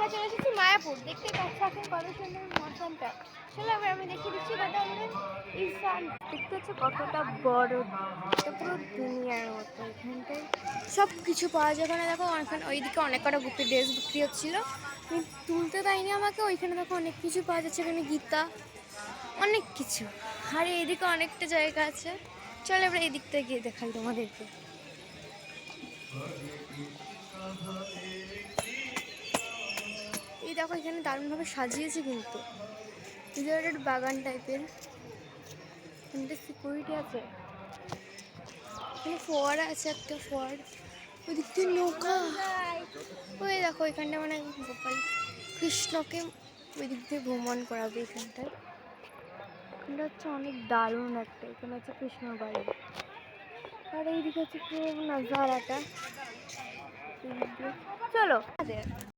আমরা চলে এসেছি মায়াপুর, দেখতে পাচ্ছি এখন কত সুন্দর মৌসুমটা। চলো এবার আমি দেখিয়ে দিচ্ছি কত আমাদের ইরফান দেখতে হচ্ছে কতটা বড়, এটা পুরো দুনিয়ার মতো। এখানটায় সব কিছু পাওয়া যায়। ওখানে দেখো ওখানে ওইদিকে অনেক কটা বুকের ড্রেস বিক্রি হচ্ছিলো, তুলতে দেয়নি আমাকে। ওইখানে দেখো অনেক কিছু পাওয়া যাচ্ছে, এখানে গীতা অনেক কিছু। আর এইদিকে অনেকটা জায়গা আছে, চলো এবার এই দিকটা গিয়ে দেখাই তোমাদেরকে। এই দেখো এখানে দারুণভাবে সাজিয়েছে, কিন্তু একটা বাগান টাইপের। এখানটা সিকিউরিটি আছে, এখানে ফোয়ারা আছে, একটা ফোয়ার, ওই দিক থেকে নৌকা। ওই দেখো এখানটা মানে গোপাল কৃষ্ণকে ওই দিক দিয়ে ভ্রমণ করাবে। এখানটায় এখানটা হচ্ছে অনেক দারুণ একটা, এখানে হচ্ছে কৃষ্ণর বাড়ি। আর এইদিকে হচ্ছে পুরো নাজারাটা। চলো